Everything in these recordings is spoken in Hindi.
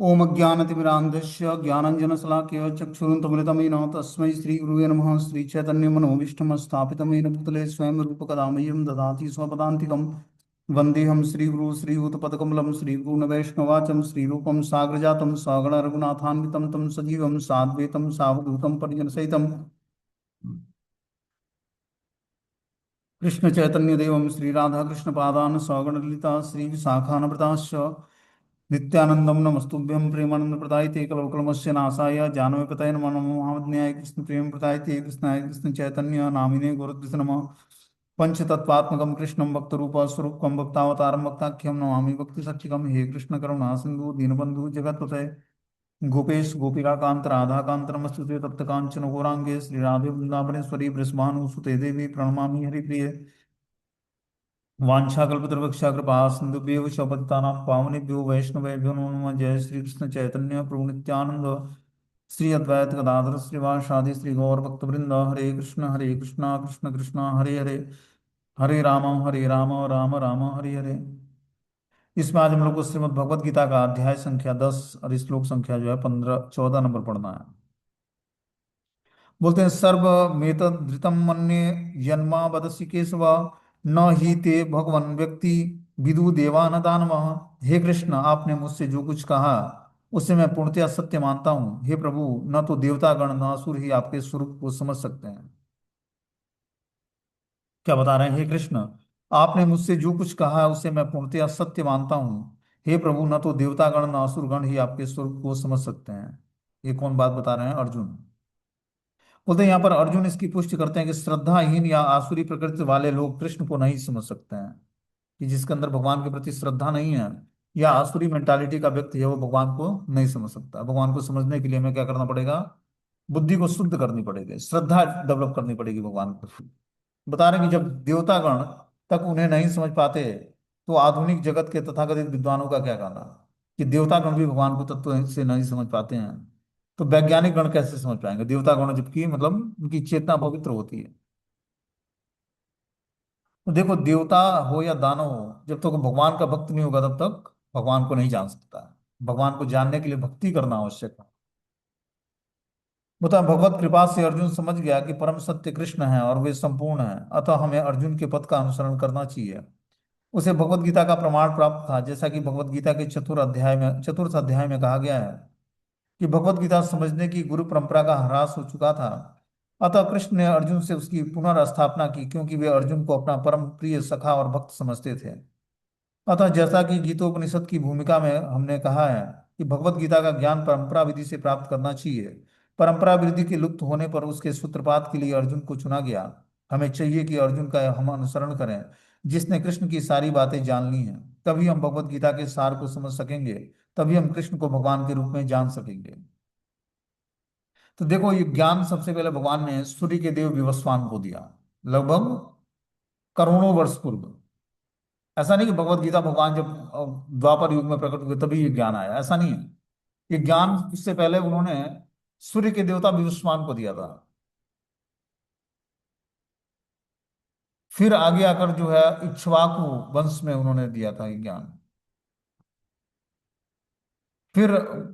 ओम अज्ञानतिमिरान्धस्य ज्ञानाञ्जनशलाकया चक्षुरुन्मिलितमेन तस्मै श्रीगुरुवे नमः। श्रीचैतन्यमनोभीष्टं स्थापितं येन भूतले स्वयं रूपकदा मह्यं ददाति स्वपदान्तिकं। वन्देऽहं श्रीगुरु श्रीयुतपदकमलं श्रीगुरून् वैष्णवाचं श्रीरूपं साग्रजातं सगण रघुनाथान्वितं तं सजीवं साद्वैतं सावधूतं परिजनसहितं कृष्ण चैतन्य देवम श्री राधा कृष्ण पादान सगण ललिता श्री विशाखानमृताश्च नित्यानंदम नमस्तुभ्यं प्रेमानंद प्रदायते कलवकलमस्य नाशाय जानवे कतये नमो नमो महावद्न्याय कृष्ण प्रेम प्रदायते कृष्णाय कृष्ण चैतन्य नामिने गुरुद्विष नमः। पंचतत्वात्मकं कृष्णं भक्तरूप स्वरूपं भक्तावतारं भक्ताख्यं नमामि भक्ति सच्चिकं। हे कृष्ण करुणा सिंधु दीनबंधु जगत्पते गोपेश गोपिकांत राधाकांत नमस्तुते तप्त कांचन गौरांगे श्री राधे वृंदावनेश्वरी वृषभानुसुते देवी प्रणमामि हरिप्रिये। वाञ्छाकल्पतरुवक्षा कृपा सिन्धुभ्यो शपतितानां पावनेभ्यो वैष्णवेभ्यो नमो नमः। जय श्री कृष्ण चैतन्य प्रभु नित्यानंद श्री अद्वैत गदाधर श्रीवासादि श्री गौर भक्तवृंद। हरे कृष्णा कृष्ण कृष्णा हरे हरे, हरे राम राम राम हरे हरे। इसमें आज हम लोग को श्रीमद् भगवत गीता का अध्याय संख्या 10 और श्लोक संख्या जो है 15 14 नंबर पढ़ना है। बोलते हैं सर्वमेतद्धृतं मन्ये यन्मा वदसि केशव न ही ते भगवन व्यक्ति विदु देवा न दानवः। हे कृष्ण, आपने मुझसे जो कुछ कहा उसे मैं पूर्णतया सत्य मानता हूँ। हे प्रभु, न तो देवतागण न असुर ही आपके स्वरूप को समझ सकते हैं। क्या बता रहे हैं? हे कृष्ण, आपने मुझसे जो कुछ कहा है उसे मैं पूर्णतया सत्य मानता हूँ। हे प्रभु, न तो देवतागण न असुरगण ही आपके स्वरूप को समझ सकते हैं। ये कौन बात बता रहे हैं? अर्जुन बोलते हैं। यहाँ पर अर्जुन इसकी पुष्टि करते हैं कि श्रद्धाहीन या आसुरी प्रकृति वाले लोग कृष्ण को नहीं समझ सकते हैं। कि जिसके अंदर भगवान के प्रति श्रद्धा नहीं है या आसुरी मेंटालिटी का व्यक्ति है, वो भगवान को नहीं समझ सकता। भगवान को समझने के लिए हमें क्या करना पड़ेगा? बुद्धि को शुद्ध करनी पड़ेगी, श्रद्धा डेवलप करनी पड़ेगी भगवान को। बता रहे हैं कि जब देवतागण तक उन्हें नहीं समझ पाते, तो आधुनिक जगत के तथाकथित विद्वानों का क्या कहना कि देवतागण भी भगवान को तत्व से नहीं समझ पाते हैं, तो वैज्ञानिक गण कैसे समझ पाएंगे देवतागण, जबकि मतलब उनकी चेतना पवित्र होती है। तो देखो, देवता हो या दानव हो, जब तक भगवान का भक्त नहीं होगा तब तक भगवान को नहीं जान सकता है। भगवान को जानने के लिए भक्ति करना आवश्यक है। बता, भगवत कृपा से अर्जुन समझ गया कि परम सत्य कृष्ण है और वे संपूर्ण हैं, अतः हमें अर्जुन के पथ का अनुसरण करना चाहिए। उसे भगवत गीता का प्रमाण प्राप्त था, जैसा कि भगवत गीता के चतुर्थ अध्याय में कहा गया है कि भगवत गीता समझने की गुरु परंपरा का ह्रास हो चुका था। अतः कृष्ण ने अर्जुन से उसकी पुनर्स्थापना की, क्योंकि वे अर्जुन को अपना परम प्रिय सखा और भक्त समझते थे। अतः जैसा कि गीतोपनिषद की भूमिका में हमने कहा है कि भगवत गीता का ज्ञान परंपरा विधि से प्राप्त करना चाहिए। परंपरा विधि के लुप्त होने पर उसके सूत्रपात के लिए अर्जुन को चुना गया। हमें चाहिए कि अर्जुन का हम अनुसरण करें, जिसने कृष्ण की सारी बातें जान ली हैं। तभी हम भगवत गीता के सार को समझ सकेंगे, तभी हम कृष्ण को भगवान के रूप में जान सकेंगे। तो देखो, ये ज्ञान सबसे पहले भगवान ने सूर्य के देव विवस्वान को दिया, लगभग करोड़ों वर्ष पूर्व। ऐसा नहीं कि भगवत गीता भगवान जब द्वापर युग में प्रकट हुए तभी ये ज्ञान आया, ऐसा नहीं है। ये ज्ञान इससे पहले उन्होंने सूर्य के देवता विवस्वान को दिया था। फिर आगे आकर जो है इक्ष्वाकु वंश में उन्होंने दिया था ये ज्ञान। फिर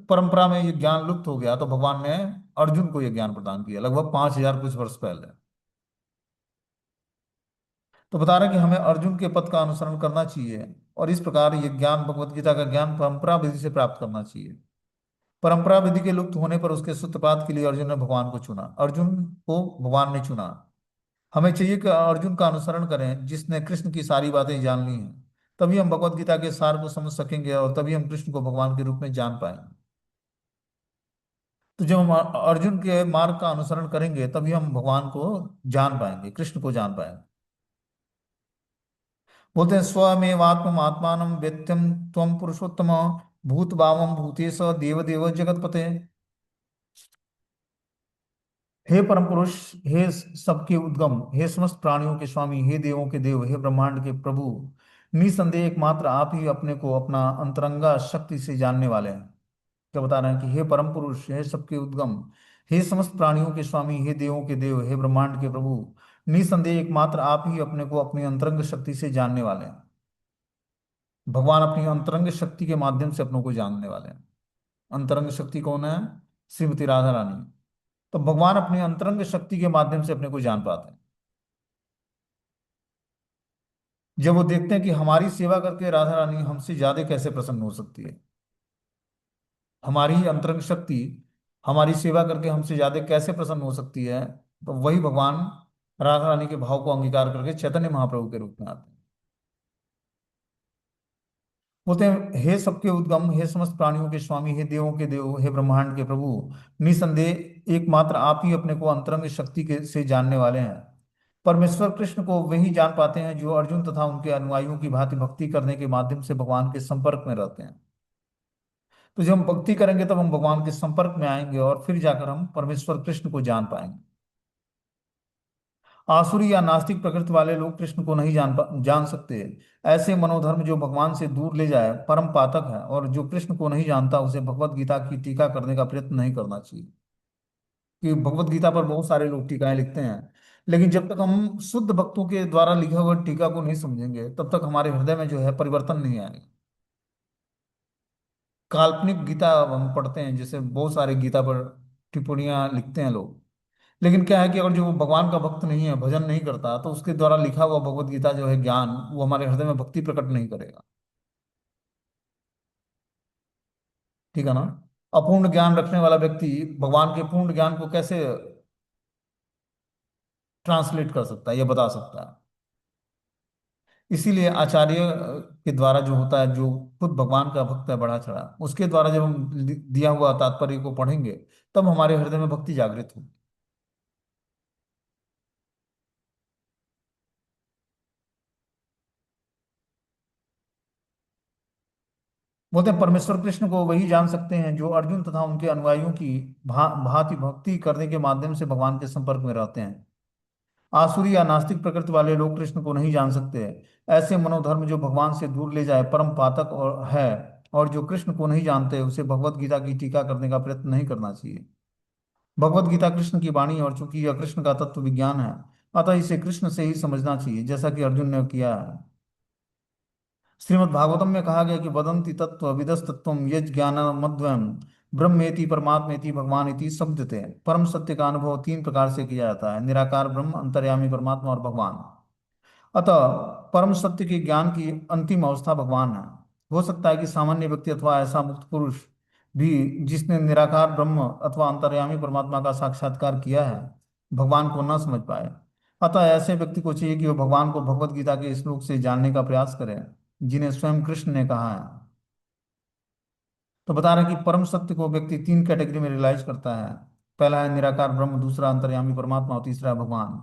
परंपरा में ये ज्ञान लुप्त हो गया, तो भगवान ने अर्जुन को ये ज्ञान प्रदान किया लगभग 5000 कुछ वर्ष पहले। तो बता रहे हैं कि हमें अर्जुन के पथ का अनुसरण करना चाहिए, और इस प्रकार ये ज्ञान, भगवत गीता का ज्ञान परंपरा विधि से प्राप्त करना चाहिए। परंपरा विधि के लुप्त होने पर उसके सूत्रपात के लिए अर्जुन ने भगवान को चुना, अर्जुन को भगवान ने चुना। हमें चाहिए कि अर्जुन का अनुसरण करें, जिसने कृष्ण की सारी बातें जान ली हैं। तभी हम भगवत गीता के सार को समझ सकेंगे, और तभी हम कृष्ण को भगवान के रूप में जान पाएंगे। तो जब हम अर्जुन के मार्ग का अनुसरण करेंगे, तभी हम भगवान को जान पाएंगे, कृष्ण को जान पाएंगे। बोलते हैं स्वमेवात्म आत्मानं वेत्त्यम त्वं पुरुषोत्तम भूत भावम भूतेश देव जगतपते। हे परम पुरुष, हे सबके उद्गम, हे समस्त प्राणियों के स्वामी, हे देवों के देव, हे ब्रह्मांड के प्रभु, निसंदेह एकमात्र आप ही अपने को अपना अंतरंगा शक्ति से जानने वाले हैं। क्या बता रहे हैं कि हे परम पुरुष, हे सबके उद्गम, हे समस्त प्राणियों के स्वामी, हे देवों के देव, हे ब्रह्मांड के प्रभु, निसंदेह एकमात्र आप ही अपने को अपनी अंतरंग शक्ति से जानने वाले हैं। भगवान अपनी अंतरंग शक्ति के माध्यम से अपनों को जानने वाले हैं। अंतरंग शक्ति कौन है? श्रीमती राधा रानी। तो भगवान अपनी अंतरंग शक्ति के माध्यम से अपने को जान पाते हैं। जब वो देखते हैं कि हमारी सेवा करके राधा रानी हमसे ज्यादा कैसे प्रसन्न हो सकती है, हमारी ही अंतरंग शक्ति हमारी सेवा करके हमसे ज्यादा कैसे प्रसन्न हो सकती है, तो वही भगवान राधा रानी के भाव को अंगीकार करके चैतन्य महाप्रभु के रूप में आते हैं। बोलते हैं, हे सबके उद्गम, हे समस्त प्राणियों के स्वामी, हे देवों के देव, हे ब्रह्मांड के प्रभु, निसंदेह एकमात्र आप ही अपने को अंतरंग शक्ति के से जानने वाले हैं। परमेश्वर कृष्ण को वही जान पाते हैं जो अर्जुन तथा उनके अनुयायियों की भांति भक्ति करने के माध्यम से भगवान के संपर्क में रहते हैं। तो जब हम भक्ति करेंगे तब हम भगवान के संपर्क में आएंगे और फिर जाकर हम परमेश्वर कृष्ण को जान पाएंगे। आसुरी या नास्तिक प्रकृति वाले लोग कृष्ण को नहीं जान सकते। ऐसे मनोधर्म जो भगवान से दूर ले जाए परम पातक है, और जो कृष्ण को नहीं जानता उसे भगवत गीता की टीका करने का प्रयत्न नहीं करना चाहिए। कि भगवत गीता पर बहुत सारे लोग टीकाएं लिखते हैं, लेकिन जब तक हम शुद्ध भक्तों के द्वारा लिखा हुआ टीका को नहीं समझेंगे तब तक हमारे हृदय में जो है परिवर्तन नहीं आएगा। काल्पनिक गीता हम पढ़ते हैं, जैसे बहुत सारे गीता पर टिप्पणियां लिखते हैं लोग, लेकिन क्या है कि अगर जो वो भगवान का भक्त नहीं है, भजन नहीं करता, तो उसके द्वारा लिखा हुआ भगवत गीता जो है ज्ञान, वो हमारे हृदय में भक्ति प्रकट नहीं करेगा। ठीक है ना? अपूर्ण ज्ञान रखने वाला व्यक्ति भगवान के पूर्ण ज्ञान को कैसे ट्रांसलेट कर सकता है या बता सकता है? इसीलिए आचार्य के द्वारा जो होता है, जो खुद भगवान का भक्त है बढ़ा चढ़ा, उसके द्वारा जब हम दिया हुआ तात्पर्य को पढ़ेंगे तब हमारे हृदय में भक्ति जागृत होगी। बोलते हैं, परमेश्वर कृष्ण को वही जान सकते हैं जो अर्जुन तथा उनके अनुयायियों की भांति भक्ति करने के माध्यम से भगवान के संपर्क में रहते हैं। आसुरी या नास्तिक प्रकृति वाले लोग कृष्ण को नहीं जान सकते। ऐसे मनोधर्म जो भगवान से दूर ले जाए परम पातक और है, और जो कृष्ण को नहीं जानते उसे भगवत गीता की टीका करने का प्रयत्न नहीं करना चाहिए। भगवत गीता कृष्ण की वाणी, और चूंकि यह कृष्ण का तत्व विज्ञान है, अतः इसे कृष्ण से ही समझना चाहिए, जैसा कि अर्जुन ने किया है। श्रीमद् भागवतम में कहा गया कि वदंति तत्व विदस्तत्वम यज ज्ञान मध्वम ब्रह्मेति परमात्मेति भगवान इति शब्दते। परम सत्य का अनुभव तीन प्रकार से किया जाता है: निराकार ब्रह्म, अंतर्यामी परमात्मा और भगवान। अतः परम सत्य के ज्ञान की अंतिम अवस्था भगवान है। हो सकता है कि सामान्य व्यक्ति अथवा ऐसा मुक्त पुरुष भी जिसने निराकार ब्रह्म अथवा अंतर्यामी परमात्मा का साक्षात्कार किया है, भगवान को न समझ पाए। अतः ऐसे व्यक्ति को चाहिए कि वह भगवान को भगवत गीता के श्लोक से जानने का प्रयास करे, जिन्हें स्वयं कृष्ण ने कहा है। तो बता रहे हैं कि परम सत्य को व्यक्ति तीन कैटेगरी में रियलाइज करता है। पहला है निराकार ब्रह्म, दूसरा अंतर्यामी परमात्मा और तीसरा है भगवान।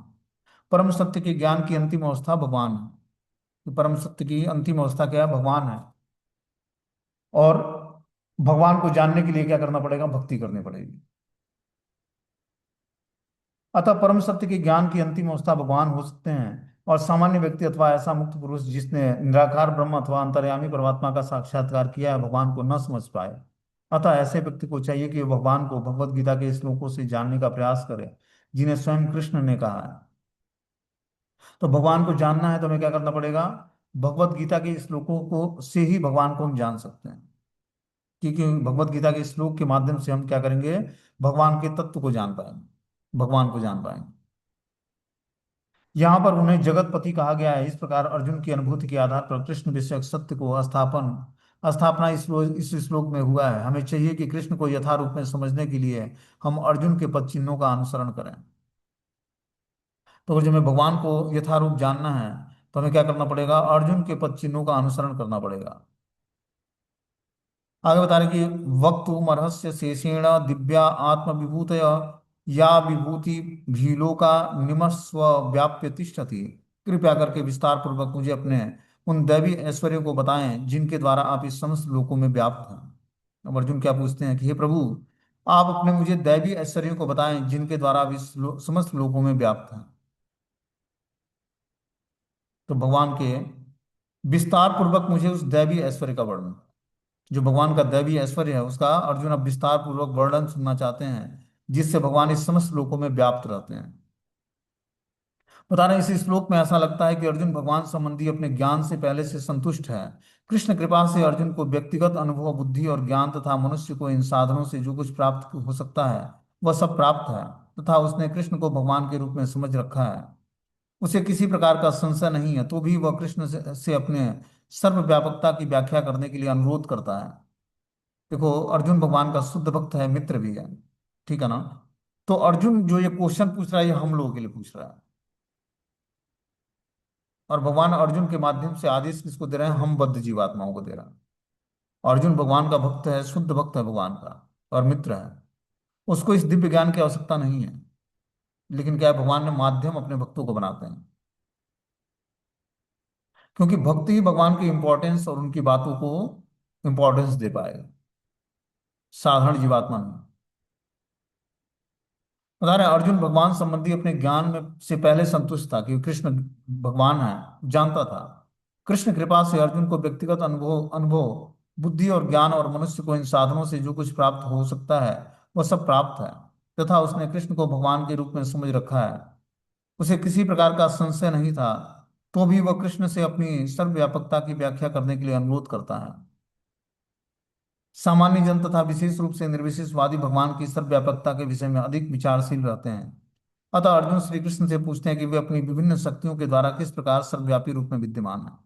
परम सत्य के ज्ञान की अंतिम अवस्था भगवान है। कि परम सत्य की अंतिम अवस्था क्या है? भगवान है। और भगवान को जानने के लिए क्या करना पड़ेगा? भक्ति करनी पड़ेगी। अतः परम सत्य के ज्ञान की अंतिम अवस्था भगवान हो सकते हैं, और सामान्य व्यक्ति अथवा ऐसा मुक्त पुरुष जिसने निराकार ब्रह्म अथवा अंतर्यामी परमात्मा का साक्षात्कार किया है, भगवान को न समझ पाए। अतः ऐसे व्यक्ति को चाहिए कि वह भगवान को भगवत गीता के श्लोकों से जानने का प्रयास करे, जिन्हें स्वयं कृष्ण ने कहा है। तो भगवान को जानना है तो हमें क्या करना पड़ेगा? भगवत गीता के श्लोकों को से ही भगवान को हम जान सकते हैं। क्योंकि भगवत गीता के श्लोक के माध्यम से हम क्या करेंगे? भगवान के तत्व को जान पाएंगे, भगवान को जान पाएंगे। यहाँ पर उन्हें जगतपति कहा गया है। इस प्रकार अर्जुन की अनुभूति के आधार पर कृष्ण विषयक सत्य को स्थापना इस श्लोक में हुआ है। हमें चाहिए कि कृष्ण को यथारूप में समझने के लिए हम अर्जुन के पद चिन्हों का अनुसरण करें। तो अगर हमें भगवान को यथारूप जानना है तो हमें क्या करना पड़ेगा? अर्जुन के पद चिन्हों का अनुसरण करना पड़ेगा। आगे बता रहे कि वक्तुमर्हस्य शेषेण दिव्या आत्मविभूतय या विभूति भीलोका निमस्व व्याप्य तिष्ठति। कृपया करके विस्तार पूर्वक मुझे अपने उन दैवी ऐश्वर्यों को बताएं जिनके द्वारा आप इस समस्त लोकों में व्याप्त हैं। अब अर्जुन क्या पूछते हैं कि हे प्रभु, आप अपने मुझे दैवी ऐश्वर्यों को बताएं जिनके द्वारा आप इस समस्त लोकों में व्याप्त हैं। तो भगवान के विस्तार पूर्वक मुझे उस दैवी ऐश्वर्य का वर्णन, जो भगवान का दैवीय ऐश्वर्य है उसका अर्जुन अब विस्तार पूर्वक वर्णन सुनना चाहते हैं, जिससे भगवान इस समस्त लोकों में व्याप्त रहते हैं। बता रहे हैं, इस श्लोक में ऐसा लगता है कि अर्जुन भगवान संबंधी अपने ज्ञान से पहले से संतुष्ट है, कृष्ण कृपा से अर्जुन को व्यक्तिगत अनुभव, बुद्धि और ज्ञान तथा मनुष्य को इन साधनों से जो कुछ प्राप्त हो सकता है वह सब प्राप्त है, तथा उसने कृष्ण को भगवान के रूप में समझ रखा है। उसे किसी प्रकार का संशय नहीं है, तो भी वह कृष्ण से अपने सर्वव्यापकता की व्याख्या करने के लिए अनुरोध करता है। देखो, अर्जुन भगवान का शुद्ध भक्त है, मित्र भी है, ठीक है ना। तो अर्जुन जो ये क्वेश्चन पूछ रहा है, ये हम लोगों के लिए पूछ रहा है। और भगवान अर्जुन के माध्यम से आदेश किसको दे रहे हैं? हम बद्ध जीवात्माओं को दे रहा है। अर्जुन भगवान का भक्त है, शुद्ध भक्त है भगवान का, और मित्र है। उसको इस दिव्य ज्ञान की आवश्यकता नहीं है, लेकिन क्या है, भगवान ने माध्यम अपने भक्तों को बनाते हैं, क्योंकि भक्त ही भगवान की इंपॉर्टेंस और उनकी बातों को इंपॉर्टेंस दे पाएगा, साधारण जीवात्मा नहीं। बता रहे हैं, अर्जुन भगवान संबंधी अपने ज्ञान में से पहले संतुष्ट था कि कृष्ण भगवान है, जानता था। कृष्ण कृपा से अर्जुन को व्यक्तिगत अनुभव, बुद्धि और ज्ञान और मनुष्य को इन साधनों से जो कुछ प्राप्त हो सकता है वह सब प्राप्त है, तथा उसने कृष्ण को भगवान के रूप में समझ रखा है। उसे किसी प्रकार का संशय नहीं था, तो भी वह कृष्ण से अपनी सर्वव्यापकता की व्याख्या करने के लिए अनुरोध करता है। सामान्य जन तथा विशेष रूप से निर्विशेषवादी भगवान की सर्वव्यापकता के विषय में अधिक विचारशील रहते हैं। अतः अर्जुन श्री कृष्ण से पूछते हैं कि वे अपनी विभिन्न शक्तियों के द्वारा किस प्रकार सर्वव्यापी रूप में विद्यमान हैं।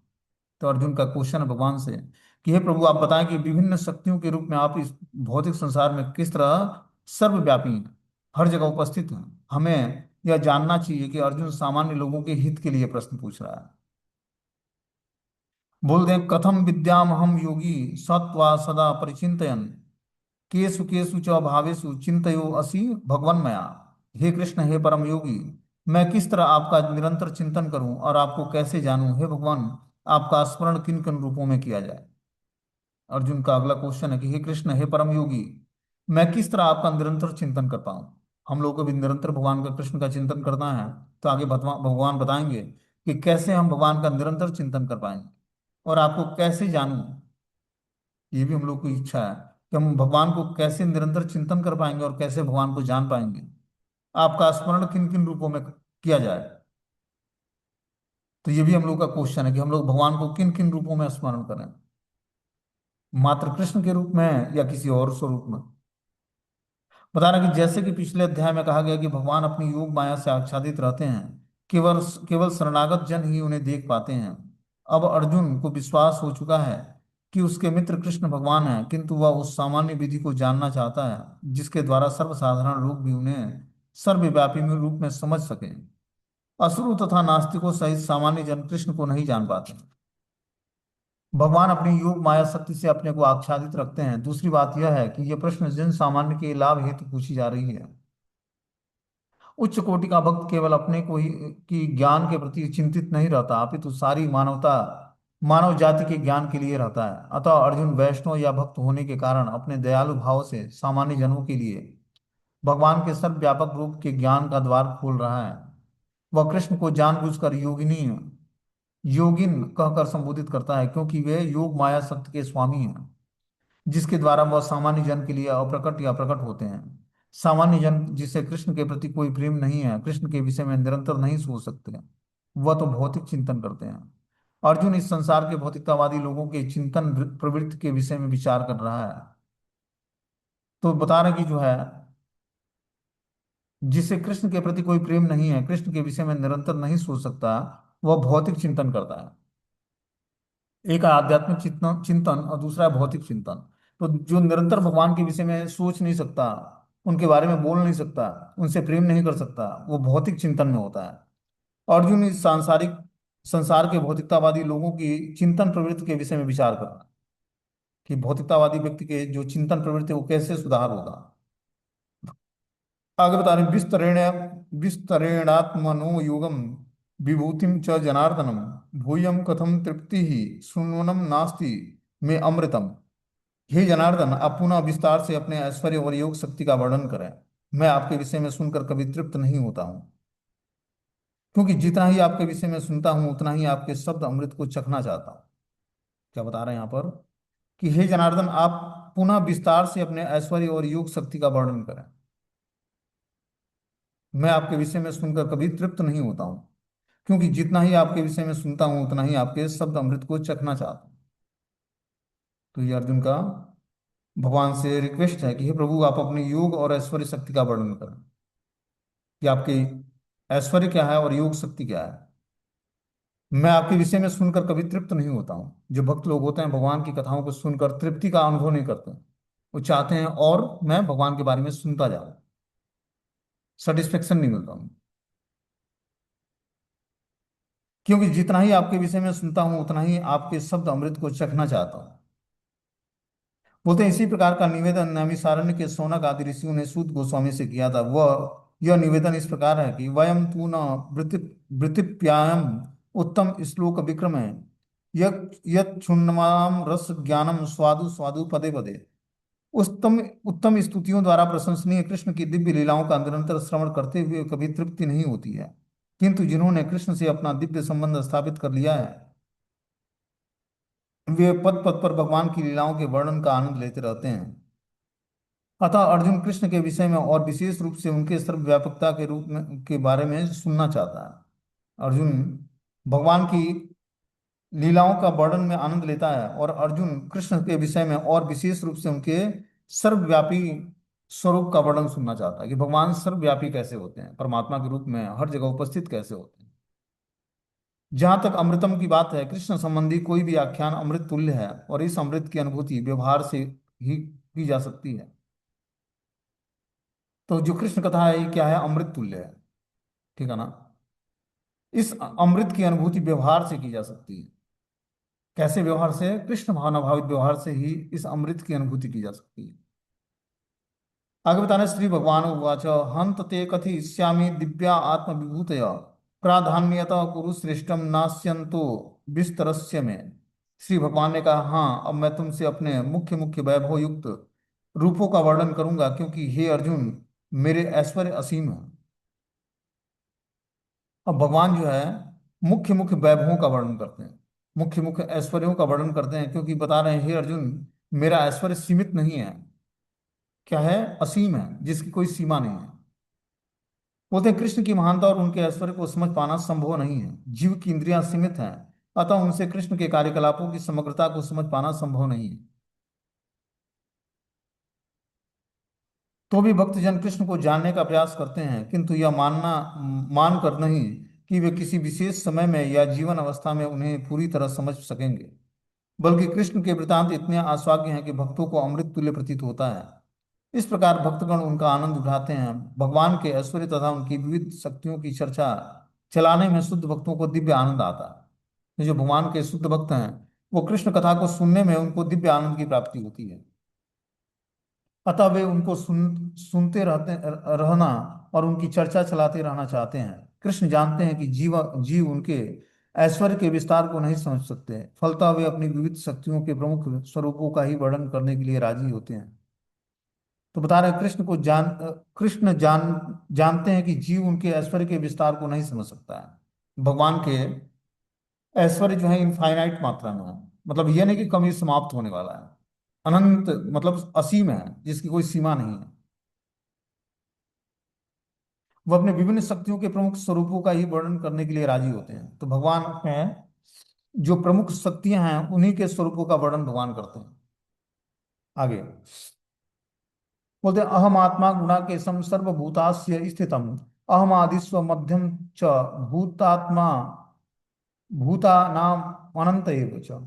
तो अर्जुन का क्वेश्चन है भगवान से कि हे प्रभु, आप बताएं कि विभिन्न शक्तियों के रूप में आप इस भौतिक संसार में किस तरह सर्वव्यापी हैं, हर जगह उपस्थित हैं। हमें यह जानना चाहिए कि अर्जुन सामान्य लोगों के हित के लिए प्रश्न पूछ रहा है। बोल दें, कथम विद्याम हम योगी सत्वा सदा परिचिन्तयन् केषु केषु च भावेषु चिंतयो असि भगवन मया। हे कृष्ण, हे परम योगी, मैं किस तरह आपका निरंतर चिंतन करूं और आपको कैसे जानूं? हे भगवान, आपका स्मरण किन किन रूपों में किया जाए? अर्जुन का अगला क्वेश्चन है कि हे कृष्ण, हे परम योगी, मैं किस तरह आपका निरंतर चिंतन कर पाऊं? हम लोग को भी निरंतर भगवान का, कृष्ण का चिंतन करना है। तो आगे भगवान बताएंगे कि कैसे हम भगवान का निरंतर चिंतन कर पाएंगे और आपको कैसे जानूं। ये भी हम लोग की इच्छा है कि हम भगवान को कैसे निरंतर चिंतन कर पाएंगे और कैसे भगवान को जान पाएंगे। आपका स्मरण किन किन रूपों में किया जाए? तो ये भी हम लोग का क्वेश्चन है कि हम लोग भगवान को किन किन रूपों में स्मरण करें, मात्र कृष्ण के रूप में या किसी और स्वरूप में? बता रहा कि जैसे कि पिछले अध्याय में कहा गया कि भगवान अपनी योग माया से आच्छादित रहते हैं, केवल केवल शरणागत जन ही उन्हें देख पाते हैं। अब अर्जुन को विश्वास हो चुका है कि उसके मित्र कृष्ण भगवान हैं, किंतु वह उस सामान्य विधि को जानना चाहता है जिसके द्वारा सर्वसाधारण लोग भी उन्हें सर्वव्यापी में रूप में समझ सकें। असुरों तथा नास्तिकों सहित सामान्य जन कृष्ण को नहीं जान पाते। भगवान अपनी योग माया शक्ति से अपने को आच्छादित रखते हैं। दूसरी बात यह है कि यह प्रश्न जन सामान्य के लाभ हेतु पूछी जा रही है। उच्च कोटि का भक्त केवल अपने को ही की ज्ञान के प्रति चिंतित नहीं रहता, अपितु सारी मानवता, मानव जाति के ज्ञान के लिए रहता है। अतः अर्जुन वैष्णव या भक्त होने के कारण अपने दयालु भाव से सामान्य जनों के लिए भगवान के सर्वव्यापक रूप के ज्ञान का द्वार खोल रहा है। वह कृष्ण को जानबूझकर योगिनी, योगिन कहकर संबोधित करता है, क्योंकि वे योग माया शक्ति के स्वामी हैं, जिसके द्वारा वह सामान्य जन के लिए अप्रकट या प्रकट होते हैं। सामान्य जन जिसे कृष्ण के प्रति कोई प्रेम नहीं है, कृष्ण के विषय में निरंतर नहीं सोच सकते, वह तो भौतिक चिंतन करते हैं। अर्जुन इस संसार के भौतिकतावादी लोगों के चिंतन प्रवृत्ति के विषय में विचार कर रहा है। तो बता रहे कि जो है, जिसे कृष्ण के प्रति कोई प्रेम नहीं है, कृष्ण के विषय में निरंतर नहीं सोच सकता, वह भौतिक चिंतन करता है। एक है आध्यात्मिक चिंतन चिंतन और दूसरा है भौतिक चिंतन। तो जो निरंतर भगवान के विषय में सोच नहीं सकता, उनके बारे में बोल नहीं सकता, उनसे प्रेम नहीं कर सकता, वो भौतिक चिंतन में होता है। अर्जुन इस सांसारिक संसार के भौतिकतावादी लोगों की चिंतन प्रवृत्ति के विषय में विचार कर रहा है कि भौतिकतावादी व्यक्ति के जो चिंतन प्रवृत्ति है, वो कैसे सुधार होगा। आगे बता रहे हैं, विस्तरेणात्मनो योगम विभूतिम च जनार्दनम भूयम कथम तृप्ति ही शृण्वनम नास्ति में अमृतम। हे जनार्दन, आप पुनः विस्तार से अपने ऐश्वर्य और योग शक्ति का वर्णन करें। मैं आपके विषय में सुनकर कभी तृप्त नहीं होता हूँ, क्योंकि जितना ही आपके विषय में सुनता हूँ उतना ही आपके शब्द अमृत को चखना चाहता हूँ। क्या बता रहे हैं यहाँ पर कि हे जनार्दन, आप पुनः विस्तार से अपने ऐश्वर्य और योग शक्ति का वर्णन करें। मैं आपके विषय में सुनकर कभी तृप्त नहीं होता हूँ, क्योंकि जितना ही आपके विषय में सुनता हूँ उतना ही आपके शब्द अमृत को चखना चाहता हूँ। तो ये अर्जुन का भगवान से रिक्वेस्ट है कि हे प्रभु, आप अपनी योग और ऐश्वर्य शक्ति का वर्णन करें कि आपकी ऐश्वर्य क्या है और योग शक्ति क्या है। मैं आपके विषय में सुनकर कभी तृप्त नहीं होता हूँ। जो भक्त लोग होते हैं भगवान की कथाओं को सुनकर तृप्ति का अनुभव नहीं करते। वो चाहते हैं और मैं भगवान के बारे में सुनता जाऊं, सेटिस्फेक्शन नहीं मिलता हूँ। क्योंकि जितना ही आपके विषय में सुनता हूं उतना ही आपके शब्द अमृत को चखना चाहता हूँ। बोलते हैं इसी प्रकार का निवेदन नैमिषारण्य के शौनक आदि ऋषियों ने सूत गोस्वामी से किया था। वह यह निवेदन इस प्रकार है कि वयम तू न वृत्ति वृत्तिप्यायम उत्तम श्लोक विक्रम है यत् क्षुण्णमाम रस ज्ञानम स्वादु स्वादु पदे पदे। उत्तम उत्तम स्तुतियों द्वारा प्रशंसनीय कृष्ण की दिव्य लीलाओं का निरंतर श्रवण करते हुए कभी तृप्ति नहीं होती है। किंतु जिन्होंने कृष्ण से अपना दिव्य संबंध स्थापित कर लिया है वे पद पद पर भगवान की लीलाओं के वर्णन का आनंद लेते रहते हैं। अतः अर्जुन कृष्ण के विषय में और विशेष रूप से उनके सर्वव्यापकता के रूप में के बारे में सुनना चाहता है। अर्जुन भगवान की लीलाओं का वर्णन में आनंद लेता है और अर्जुन कृष्ण के विषय में और विशेष रूप से उनके सर्वव्यापी स्वरूप का वर्णन सुनना चाहता है कि भगवान सर्वव्यापी कैसे होते हैं, परमात्मा के रूप में हर जगह उपस्थित कैसे होते हैं। जहां तक अमृतम की बात है, कृष्ण संबंधी कोई भी आख्यान अमृत तुल्य है और इस अमृत की अनुभूति व्यवहार से ही की जा सकती है। तो जो कृष्ण कथा है ये क्या है, अमृत तुल्य है। ठीक है ना। इस अमृत की अनुभूति व्यवहार से की जा सकती है। कैसे व्यवहार से? कृष्ण भावना भावित व्यवहार से ही इस अमृत की अनुभूति की जा सकती है। आगे बताने श्री भगवान उवाच हंत ते कथयिष्यामि दिव्या आत्मविभूतय प्राधान्यत कुरु श्रेष्ठम नास्यंतो विस्तरस्य में। श्री भगवान ने कहा, हाँ अब मैं तुमसे अपने मुख्य मुख्य वैभव युक्त रूपों का वर्णन करूंगा, क्योंकि हे अर्जुन मेरे ऐश्वर्य असीम है। अब भगवान जो है मुख्य मुख्य वैभवों का वर्णन करते हैं, मुख्य मुख्य ऐश्वर्यों का वर्णन करते हैं, क्योंकि बता रहे हैं हे अर्जुन मेरा ऐश्वर्य सीमित नहीं है। क्या है? असीम है, जिसकी कोई सीमा नहीं है। बोलते हैं कृष्ण की महानता और उनके ऐश्वर्य को समझ पाना संभव नहीं है। जीव की इंद्रियां सीमित हैं, अतः उनसे कृष्ण के कार्यकलापों की समग्रता को समझ पाना संभव नहीं है। तो भी भक्तजन कृष्ण को जानने का प्रयास करते हैं, किंतु यह मान कर नहीं कि वे किसी विशेष समय में या जीवन अवस्था में उन्हें पूरी तरह समझ सकेंगे। बल्कि कृष्ण के वृतांत इतने आस्वाद्य हैं कि भक्तों को अमृत तुल्य प्रतीत होता है। इस प्रकार भक्तगण उनका आनंद उठाते हैं। भगवान के ऐश्वर्य तथा उनकी विविध शक्तियों की चर्चा चलाने में शुद्ध भक्तों को दिव्य आनंद आता है। ये जो भगवान के शुद्ध भक्त हैं वो कृष्ण कथा को सुनने में उनको दिव्य आनंद की प्राप्ति होती है। अतः वे उनको सुनते रहना और उनकी चर्चा चलाते रहना चाहते हैं। कृष्ण जानते हैं कि जीव उनके ऐश्वर्य के विस्तार को नहीं समझ सकते, फलतः वे अपनी विविध शक्तियों के प्रमुख स्वरूपों का ही वर्णन करने के लिए राजी होते हैं। तो बता रहे हैं कृष्ण जानते हैं कि जीव उनके ऐश्वर्य के विस्तार को नहीं समझ सकता है। भगवान के ऐश्वर्य जो है इनफाइनाइट मात्रा में है, मतलब यह नहीं कि कभी समाप्त होने वाला है। अनंत मतलब असीम है, जिसकी कोई सीमा नहीं है। वो अपने विभिन्न शक्तियों के प्रमुख स्वरूपों का ही वर्णन करने के लिए राजी होते हैं। तो भगवान में जो प्रमुख शक्तियां हैं उन्हीं के स्वरूपों का वर्णन भगवान करते हैं। आगे बोलते हैं अहम आत्मा गुणाकेशम सर्वभूतास्य स्थितम अहम आदिस्व मध्यम च भूतात्मा भूता नाम अनंत एव च।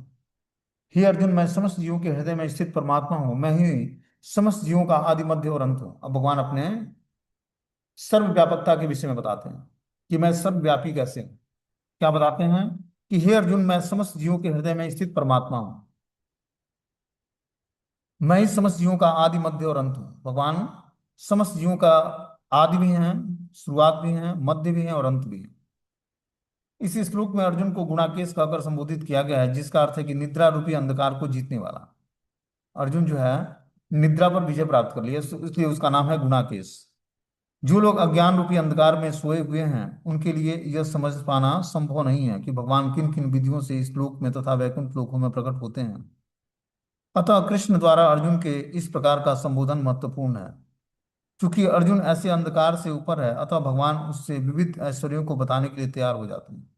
हे अर्जुन मैं समस्त जीवों के हृदय में स्थित परमात्मा हूं, मैं ही समस्त जीवों का आदि मध्य और अंत हूं। अब भगवान अपने सर्वव्यापकता के विषय में बताते हैं कि मैं सर्वव्यापी कैसे हूं। क्या बताते हैं कि हे अर्जुन मैं समस्त जीवों के हृदय में स्थित परमात्मा हूं, मैं ही समस्त जीवों का आदि मध्य और अंत हूं। भगवान समस्त जीवों का आदि भी हैं, शुरुआत भी हैं, मध्य भी हैं और अंत भी है। इस श्लोक में अर्जुन को गुणाकेश कहकर संबोधित किया गया है, जिसका अर्थ है कि निद्रा रूपी अंधकार को जीतने वाला। अर्जुन जो है निद्रा पर विजय प्राप्त कर लिया, इसलिए उसका नाम है गुणाकेश। जो लोग अज्ञान रूपी अंधकार में सोए हुए हैं उनके लिए यह समझ पाना संभव नहीं है कि भगवान किन किन विधियों से इस लोक में तथा वैकुंठ लोकों में प्रकट होते हैं। अतः कृष्ण द्वारा अर्जुन के इस प्रकार का संबोधन महत्वपूर्ण है। चूंकि अर्जुन ऐसे अंधकार से ऊपर है, अतः भगवान उससे विविध ऐश्वर्यों को बताने के लिए तैयार हो जाते हैं।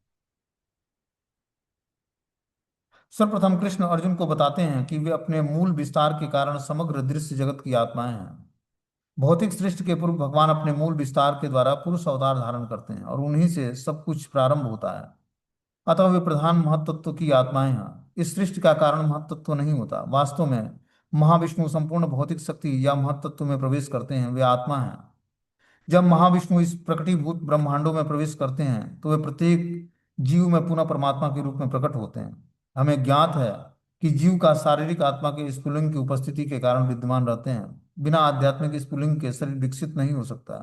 सर्वप्रथम कृष्ण अर्जुन को बताते हैं कि वे अपने मूल विस्तार के कारण समग्र दृश्य जगत की आत्माएं हैं। भौतिक सृष्टि के पूर्व भगवान अपने मूल विस्तार के द्वारा पुरुष अवतार धारण करते हैं और उन्हीं से सब कुछ प्रारंभ होता है। अतः वे प्रधान महतत्व की आत्माएं हैं। इस सृष्टि का कारण महतत्व नहीं होता। वास्तव में महाविष्णु संपूर्ण भौतिक शक्ति या महतत्व में प्रवेश करते हैं, वे आत्मा हैं। जब महाविष्णु इस प्रकटीभूत ब्रह्मांडों में प्रवेश करते हैं तो वे प्रत्येक जीव में पुनः परमात्मा के रूप में प्रकट होते हैं। हमें ज्ञात है कि जीव का शारीरिक आत्मा के स्फुलिंग की उपस्थिति के कारण विद्यमान रहते हैं। बिना आध्यात्मिक स्फुलिंग के शरीर विकसित नहीं हो सकता।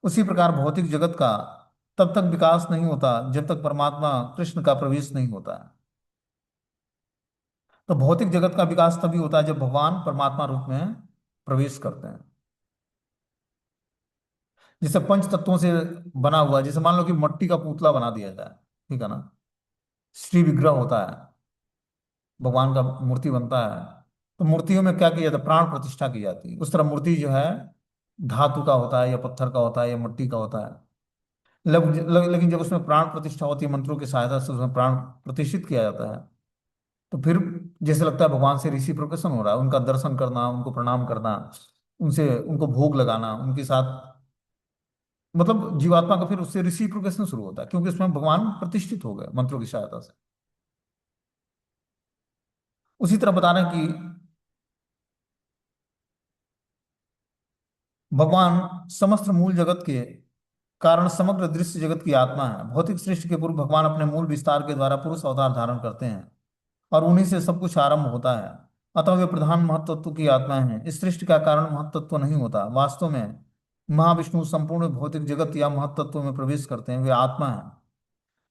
उसी प्रकार भौतिक जगत का तब तक विकास नहीं होता जब तक परमात्मा कृष्ण का प्रवेश नहीं होता है। तो भौतिक जगत का विकास तभी होता है जब भगवान परमात्मा रूप में प्रवेश करते हैं। जैसे पंच तत्वों से बना हुआ है, जैसे मान लो कि मिट्टी का पुतला बना दिया जाए, ठीक है ना, श्री विग्रह होता है, भगवान का मूर्ति बनता है। तो मूर्तियों में क्या किया जाता है? प्राण प्रतिष्ठा की जाती है। उस तरह मूर्ति जो है धातु का होता है या पत्थर का होता है या मिट्टी का होता है। लेकिन जब उसमें प्राण प्रतिष्ठा होती है, मंत्रों की सहायता से उसमें प्राण प्रतिष्ठित किया जाता है, तो फिर जैसे लगता है भगवान से ऋषि प्रकसन हो रहा है। उनका दर्शन करना, उनको प्रणाम करना, उनसे उनको भोग लगाना, उनके साथ मतलब जीवात्मा का फिर उससे ऋषि प्रकसन शुरू होता है, क्योंकि उसमें भगवान प्रतिष्ठित हो गए मंत्रों की सहायता से। उसी तरह बता रहे हैं कि भगवान समस्त मूल जगत के कारण समग्र दृश्य जगत की आत्मा है। भौतिक सृष्टि के पूर्व भगवान अपने मूल विस्तार के द्वारा पुरुष अवतार धारण करते हैं और उन्हीं से सब कुछ आरंभ होता है। अतः वे प्रधान महतत्व की आत्माएं हैं। इस सृष्टि का कारण महतत्व नहीं होता। वास्तव में महाविष्णु संपूर्ण भौतिक जगत या महतत्व में प्रवेश करते हैं, वे आत्मा हैं।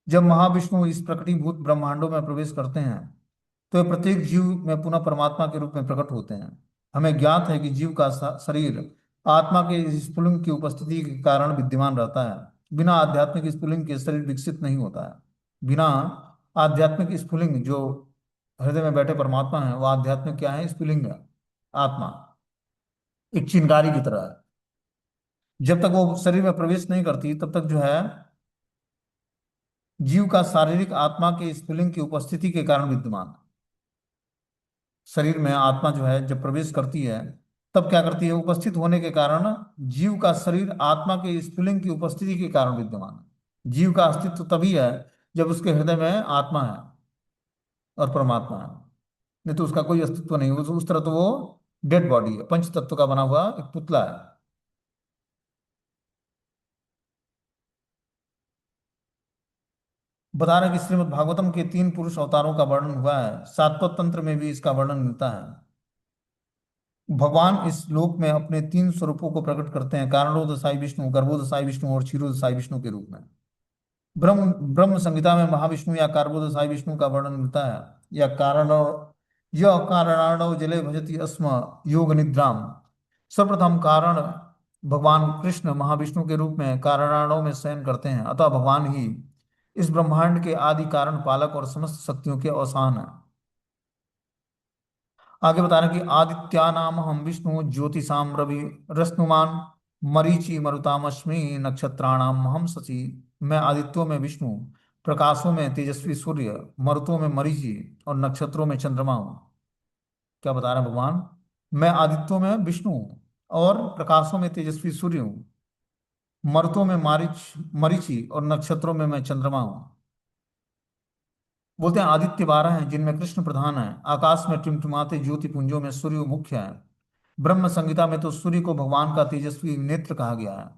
जब महाविष्णु इस प्रकटीभूत ब्रह्मांडों में प्रवेश करते हैं तो वे प्रत्येक जीव में पुनः परमात्मा के रूप में प्रकट होते हैं। हमें ज्ञात है कि जीव का शरीर आत्मा के इस स्फुलिंग की उपस्थिति के कारण विद्यमान रहता है। बिना आध्यात्मिक स्फुलिंग के शरीर विकसित नहीं होता है। बिना आध्यात्मिक स्फुलिंग, जो हृदय में बैठे परमात्मा है, वो आध्यात्मिक क्या है? स्फुलिंग है, आत्मा एक चिंगारी की तरह है। जब तक वो शरीर में प्रवेश नहीं करती तब तक जो है जीव का शारीरिक आत्मा के स्फुलिंग की उपस्थिति के कारण विद्यमान है। शरीर में आत्मा जो है जब प्रवेश करती है तब क्या करती है? उपस्थित होने के कारण जीव का शरीर आत्मा के स्फुलिंग की उपस्थिति के कारण विद्यमान है। जीव का अस्तित्व तभी है जब उसके हृदय में आत्मा है और परमात्मा है, नहीं तो उसका कोई अस्तित्व नहीं। उस तरह तो वो डेड बॉडी है, पंच तत्व का बना हुआ एक पुतला है। बता रहे कि श्रीमद् भागवतम के 3 पुरुष अवतारों का वर्णन हुआ है। सातवं तंत्र में भी इसका वर्णन मिलता है। भगवान इस लोक में अपने 3 स्वरूपों को प्रकट करते हैं, कारणोदशाई विष्णु, गर्भोदशाई विष्णु और क्षीरोदशाई विष्णु के रूप में। ब्रह्म ब्रह्म संहिता में महाविष्णु या कार्बोदशाई विष्णु का वर्णन मिलता है। या कारण यह कारणाणव जले भजति अस्म योग निद्राम। सर्वप्रथम कारण भगवान कृष्ण महाविष्णु के रूप में कारणाणव में शयन करते हैं। अतः भगवान ही इस ब्रह्मांड के आदि कारण, पालक और समस्त शक्तियों के अवसान है। आगे बता रहे हैं कि आदित्या नाम हम विष्णु ज्योतिषाम रवि रश्नुमान मरीचि मरुतामस्मि नक्षत्राणाम हम शशि। मैं आदित्यों में विष्णु, प्रकाशों में तेजस्वी सूर्य, मरुतों में मरीचि और नक्षत्रों में चंद्रमा हूँ। क्या बता रहे हैं भगवान? मैं आदित्यों में विष्णु हूँ और प्रकाशों में तेजस्वी सूर्य हूँ, मरुतों में मरीचि और नक्षत्रों में मैं चंद्रमा हूँ। बोलते हैं आदित्य 12 हैं जिनमें कृष्ण प्रधान है। आकाश में टिमटिमाते ज्योति पुंजों में सूर्य मुख्य है। ब्रह्म संहिता में तो सूर्य को भगवान का तेजस्वी नेत्र कहा गया है।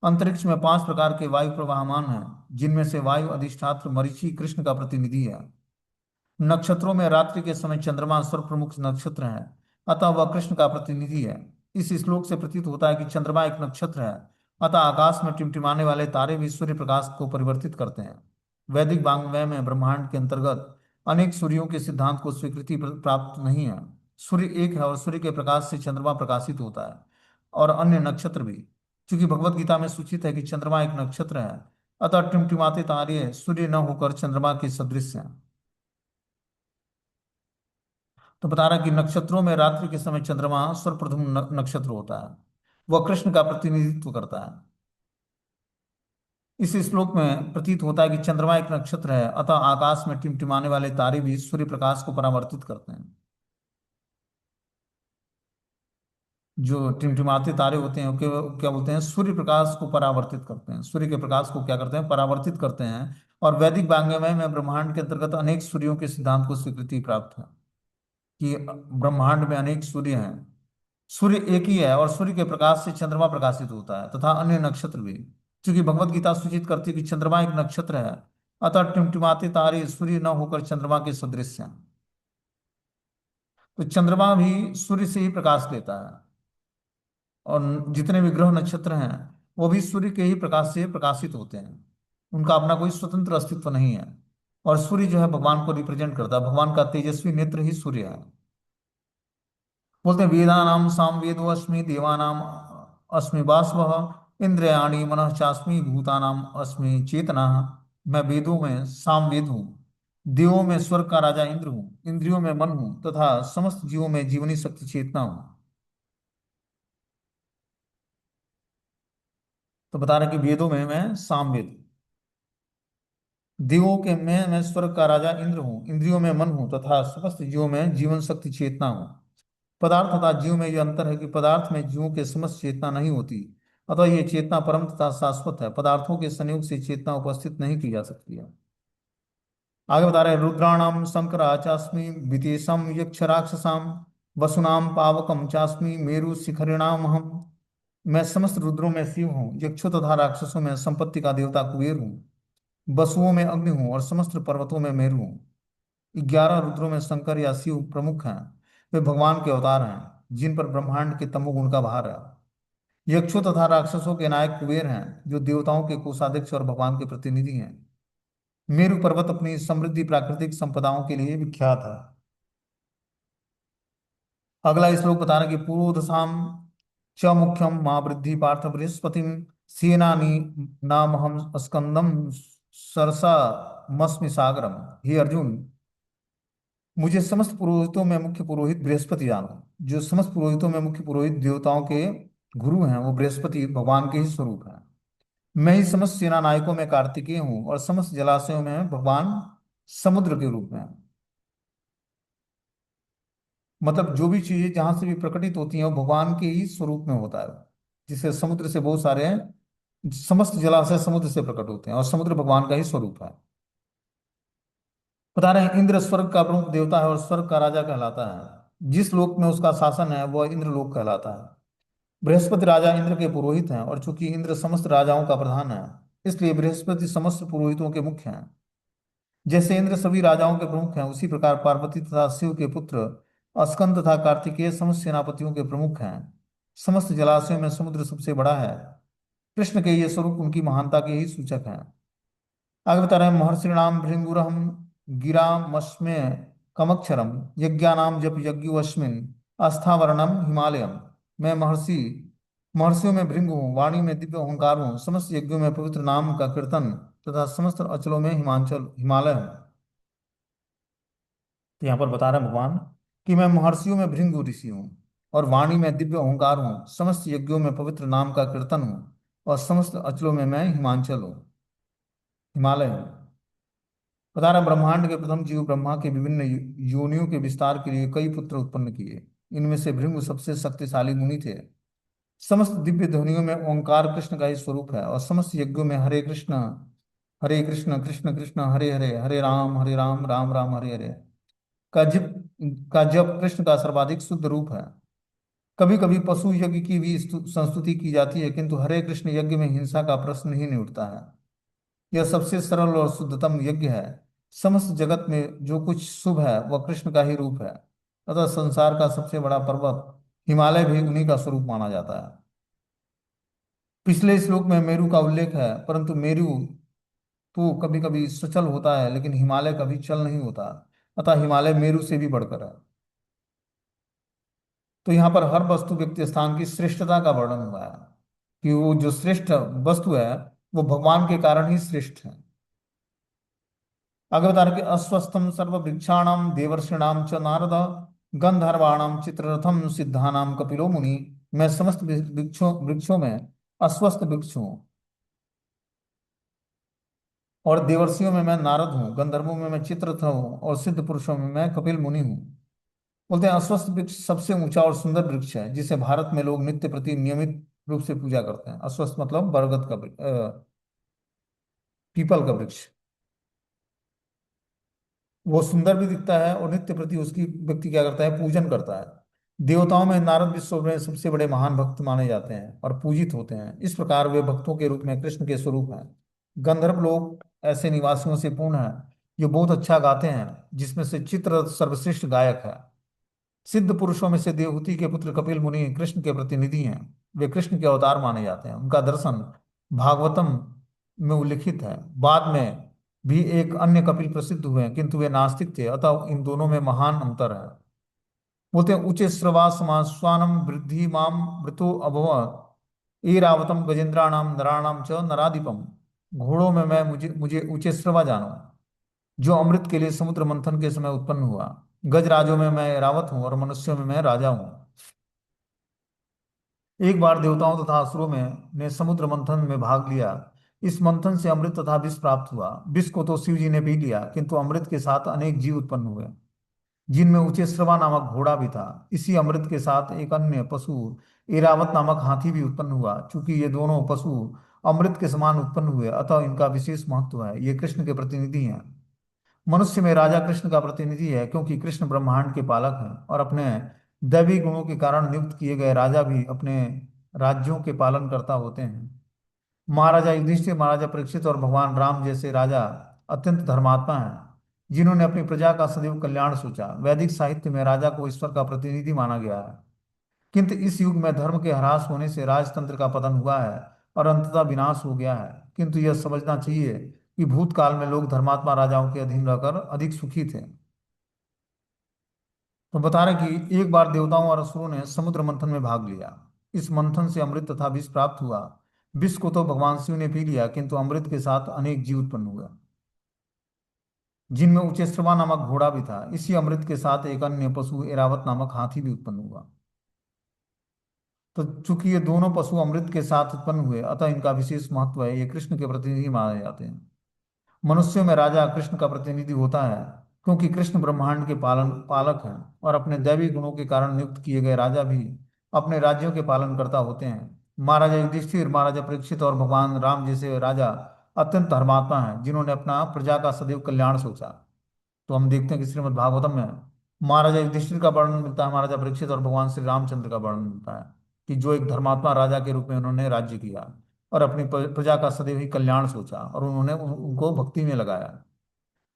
अंतरिक्ष में 5 प्रकार के वायु प्रवाहमान हैं, जिनमें से वायु अधिष्ठात्र मरीचि कृष्ण का प्रतिनिधि है। नक्षत्रों में रात्रि के समय चंद्रमा सर्वप्रमुख नक्षत्र है, अतः वह कृष्ण का प्रतिनिधि है। इस श्लोक से प्रतीत होता है कि चंद्रमा एक नक्षत्र है, अतः आकाश में टिमटिमाने वाले तारे भी सूर्य प्रकाश को परिवर्तित करते हैं। वैदिक वाङ्मय में ब्रह्मांड के अंतर्गत अनेक सूर्यों के सिद्धांत को स्वीकृति प्राप्त नहीं है। सूर्य एक है और सूर्य के प्रकाश से चंद्रमा प्रकाशित होता है और अन्य नक्षत्र भी। क्योंकि भगवत गीता में सूचित है कि चंद्रमा एक नक्षत्र है, अतः टिमटिमाते तारे सूर्य न होकर चंद्रमा के सदृश हैं। तो बता रहा है कि नक्षत्रों में रात्रि के समय चंद्रमा सर्वप्रथम नक्षत्र होता है। वह कृष्ण का प्रतिनिधित्व करता है। इस श्लोक में प्रतीत होता है कि चंद्रमा एक नक्षत्र है, अतः आकाश में टिमटिमाने वाले तारे भी सूर्य प्रकाश को परावर्तित करते हैं। जो टिमटिमाते तारे होते हैं वो क्या बोलते हैं, सूर्य प्रकाश को परावर्तित करते हैं, सूर्य के प्रकाश को क्या करते हैं, परावर्तित करते हैं। और वैदिक वाङ्मय में ब्रह्मांड के अंतर्गत अनेक सूर्यों के सिद्धांत को स्वीकृति प्राप्त है कि ब्रह्मांड में अनेक सूर्य हैं। सूर्य एक ही है और सूर्य के प्रकाश से चंद्रमा प्रकाशित होता है तथा अन्य नक्षत्र भी। क्योंकि भगवत गीता सूचित करती है कि चंद्रमा एक नक्षत्र है, अतः टिमटिमाते तारे सूर्य न होकर चंद्रमा के सदृश हैं। तो चंद्रमा भी सूर्य से ही प्रकाश लेता है, और जितने भी ग्रह नक्षत्र हैं वो भी सूर्य के ही प्रकाश से प्रकाशित होते हैं। उनका अपना कोई स्वतंत्र अस्तित्व नहीं है। और सूर्य जो है भगवान को रिप्रेजेंट करता है, भगवान का तेजस्वी नेत्र ही सूर्य है। बोलते हैं वेदानाम साम वेदो अस्मि, देवानाम अस्मि वासवः, इंद्रियाणि मनः चास्मि, भूतानाम अस्मि चेतना। मैं वेदों में साम वेद हूँ, देवों में स्वर्ग का राजा इंद्र हूँ, इंद्रियों में मन हूँ तथा समस्त जीवों में जीवनी शक्ति चेतना हूँ। तो बता रहे कि वेदों में मैं साम वेद हूँ, देवों के मैं स्वर्ग का राजा इंद्र हूँ, इंद्रियों में मन हूँ तथा समस्त जीवों में जीवन शक्ति चेतना हूँ। पदार्थ तथा जीव में यह अंतर है कि पदार्थ में जीवों के समस्त चेतना नहीं होती, अतः ये चेतना परम तथा शाश्वत है, पदार्थों के संयोग से चेतना उपस्थित नहीं की जा सकती है। आगे बता रहे हैं, रुद्राणाम शंकराचास्मि, विदेशम यक्ष राक्षसाम, वसुनाम पावकम चास्मि, मेरु शिखरिणाम हम। मैं समस्त रुद्रों में शिव हूँ, यक्षों तथा राक्षसों में संपत्ति का देवता कुबेर हूँ, वसुओं में अग्नि हूँ और समस्त पर्वतों में मेरु हूँ। 11 रुद्रों में शंकर या शिव प्रमुख हैं। वे भगवान के अवतार हैं जिन पर ब्रह्मांड के तमोगुण का भार है। यक्षों तथा राक्षसों के नायक कुबेर हैं जो देवताओं के कोषाध्यक्ष और भगवान के प्रतिनिधि हैं। मेरु पर्वत अपनी समृद्धि प्राकृतिक संपदाओं के लिए विख्यात है। अगला श्लोक बता रहा है कि पूर्वोदशाम च मुख्यम मां वृद्धि पार्थ बृहस्पतिम, सेनानी नाम हम स्कंदम सरसा मस्मि सागरम। हे अर्जुन, मुझे समस्त पुरोहितों में मुख्य पुरोहित बृहस्पति जानो। जो समस्त पुरोहितों में मुख्य पुरोहित देवताओं के गुरु हैं वो बृहस्पति भगवान के ही स्वरूप हैं। मैं ही समस्त सेना नायकों में कार्तिकेय हूँ और समस्त जलाशयों में भगवान समुद्र के रूप में। मतलब जो भी चीजें जहां से भी प्रकटित होती हैं वो भगवान के ही स्वरूप में होता है। जिसे समुद्र से बहुत सारे समस्त जलाशय समुद्र से प्रकट होते हैं और समुद्र भगवान का ही स्वरूप है। बता रहे हैं, इंद्र स्वर्ग का प्रमुख देवता है और स्वर्ग का राजा कहलाता है। जिस लोक में उसका शासन है वह इंद्र लोक कहलाता है। बृहस्पति राजा इंद्र के पुरोहित हैं और चूंकि इंद्र समस्त राजाओं का प्रधान है, इसलिए बृहस्पति समस्त पुरोहितों के मुख्य हैं। जैसे इंद्र सभी राजाओं के प्रमुख हैं, उसी प्रकार पार्वती तथा शिव के पुत्र स्कंद तथा कार्तिकेय समस्त सेनापतियों के प्रमुख हैं। समस्त जलाशयों में समुद्र सबसे बड़ा है। कृष्ण के ये स्वरूप उनकी महानता के ही सूचक हैं। आगे बता रहे हैं, महर्षिणाम भृंगुरहम गिरामस्मे कमक्षरम, यज्ञानाम जप यज्ञुअस्मिन्, आस्थावरणम हिमालयम। मैं महर्षियों में भृंगु हूँ, वाणी में दिव्य ओंकार हूँ, समस्त यज्ञों में पवित्र नाम का कीर्तन तथा समस्त अचलों में हिमांचल हिमालय हूँ। तो यहाँ पर बता रहे हैं भगवान कि मैं महर्षियों में भृंगु ऋषि हूँ और वाणी में दिव्य ओंकार हूँ, समस्त यज्ञों में पवित्र नाम का कीर्तन हूँ और समस्त अचलों में मैं हिमांचल हूँ, हिमालय हूँ। बता रहा ब्रह्मांड के प्रथम जीव ब्रह्मा के विभिन्न योनियों के विस्तार के लिए कई पुत्र उत्पन्न किए। इनमें से भृंगु सबसे शक्तिशाली मुनि थे। समस्त दिव्य ध्वनियों में ओंकार कृष्ण का ही स्वरूप है और समस्त यज्ञों में हरे कृष्ण कृष्ण कृष्ण हरे हरे, हरे राम राम राम हरे हरे का जप कृष्ण का सर्वाधिक शुद्ध रूप है। कभी कभी पशु यज्ञ की भी संस्तुति की जाती है, किंतु हरे कृष्ण यज्ञ में हिंसा का प्रश्न ही नहीं उठता है। यह सबसे सरल और शुद्धतम यज्ञ है। समस्त जगत में जो कुछ शुभ है वह कृष्ण का ही रूप है, अतः संसार का सबसे बड़ा पर्वत हिमालय भी उन्हीं का स्वरूप माना जाता है। पिछले श्लोक में मेरु का उल्लेख है, परंतु मेरु तो कभी कभी सचल होता है लेकिन हिमालय कभी चल नहीं होता, अतः हिमालय मेरु से भी बढ़कर है। तो यहाँ पर हर वस्तु व्यक्ति स्थान की श्रेष्ठता का वर्णन हुआ है कि वो जो श्रेष्ठ वस्तु है वो भगवान के कारण ही श्रेष्ठ है। आगे बता रहे कि अस्वस्थम सर्व वृक्षाणाम देवर्षिणाम च नारद, गंधर्वाणाम चित्ररथम सिद्धानाम कपिलो मुनि। मैं समस्त वृक्षों वृक्षों में अस्वस्थ वृक्ष हूँ। और देवर्षियों में मैं नारद हूँ, गंधर्वों में मैं चित्ररथ हूँ, और सिद्ध पुरुषों में मैं कपिल मुनि हूँ। बोलते हैं अश्वत्थ वृक्ष सबसे ऊंचा और सुंदर वृक्ष है, जिसे भारत में लोग नित्य प्रति नियमित रूप से पूजा करते हैं। अश्वत्थ मतलब बरगद का पीपल का वृक्ष। वो सुंदर भी दिखता है और नित्य प्रति उसकी व्यक्ति क्या करता है, पूजन करता है। देवताओं में नारद विश्व में सबसे बड़े महान भक्त माने जाते हैं और पूजित होते हैं। इस प्रकार वे भक्तों के रूप में कृष्ण के स्वरूप हैं। गंधर्व लोग ऐसे निवासियों से पूर्ण हैं जो बहुत अच्छा गाते हैं, जिसमें से चित्र सर्वश्रेष्ठ गायक है। सिद्ध पुरुषों में से देवहूति के पुत्र कपिल मुनि कृष्ण के प्रतिनिधि हैं। वे कृष्ण के अवतार माने जाते हैं। उनका दर्शन भागवतम में उल्लिखित है। बाद में भी एक अन्य कपिल प्रसिद्ध हुए, किंतु वे नास्तिक थे, अतः इन दोनों में महान अंतर है। बोलते हैं उच्च श्रवा स्वानम वृद्धि माम मृतो अभव ऐरावतम गजेंद्राणाम नराणाम च नराधिपम। घोड़ों में मैं मुझे मुझे ऊंचे श्रवा जानो, जो अमृत के लिए समुद्र मंथन के समय उत्पन्न हुआ। गजराजों में मैं रावत हूँ और मनुष्यों में मैं राजा हूँ। एक बार देवताओं तथा असुरों में ने समुद्र मंथन में भाग लिया। इस मंथन से अमृत तथा विष प्राप्त हुआ। विष को तो शिव जी ने पी लिया, किंतु अमृत के साथ अनेक जीव उत्पन्न हुए, जिनमें उचेश्रवा नामक घोड़ा भी था। इसी अमृत के साथ एक अन्य पशु ऐरावत नामक हाथी भी उत्पन्न हुआ। चूंकि ये दोनों पशु अमृत के समान उत्पन्न हुए, अतः इनका विशेष महत्व है। ये कृष्ण के प्रतिनिधि हैं। मनुष्य में राजा कृष्ण का प्रतिनिधि है, क्योंकि कृष्ण ब्रह्मांड के पालक हैं और अपने दैवी गुणों के कारण नियुक्त किए गए राजा भी अपने राज्यों के पालन करता होते हैं। महाराजा युधिष्ठिर, महाराजा परीक्षित और भगवान राम जैसे राजा अत्यंत धर्मात्मा हैं, जिन्होंने अपनी प्रजा का सदैव कल्याण सोचा। वैदिक साहित्य में राजा को ईश्वर का प्रतिनिधि माना गया है। किंतु इस युग में धर्म के ह्रास होने से राजतंत्र का पतन हुआ है और अंततः विनाश हो गया है। किंतु यह समझना चाहिए कि भूतकाल में लोग धर्मात्मा राजाओं के अधीन रहकर अधिक सुखी थे। तो बता रहे कि एक बार देवताओं और असुरों ने समुद्र मंथन में भाग लिया। इस मंथन से अमृत तथा विष प्राप्त हुआ। विष को तो भगवान शिव ने पी लिया, किंतु अमृत के साथ अनेक जीव उत्पन्न हुए, जिनमें उचेश्रवा नामक घोड़ा भी था। इसी अमृत के साथ एक अन्य पशु ऐरावत नामक हाथी भी उत्पन्न हुआ। तो चूंकि ये दोनों पशु अमृत के साथ उत्पन्न हुए, अतः इनका विशेष महत्व है। ये कृष्ण के प्रतिनिधि माने जाते हैं। मनुष्यों में राजा कृष्ण का प्रतिनिधि होता है, क्योंकि कृष्ण ब्रह्मांड के पालन पालक हैं और अपने दैवी गुणों के कारण नियुक्त किए गए राजा भी अपने राज्यों के पालन करता होते हैं। महाराजा युधिष्ठिर, महाराजा परीक्षित और भगवान राम जैसे राजा अत्यंत धर्मात्मा हैं, जिन्होंने अपना प्रजा का सदैव कल्याण सोचा। तो हम देखते हैं कि श्रीमद् भागवतम में महाराजा युधिष्ठिर का वर्णन मिलता है, महाराजा परीक्षित और भगवान श्री रामचंद्र का वर्णन मिलता है, कि जो एक धर्मात्मा राजा के रूप में उन्होंने राज्य किया और अपनी प्रजा का सदैव ही कल्याण सोचा, और उन्होंने उनको भक्ति में लगाया।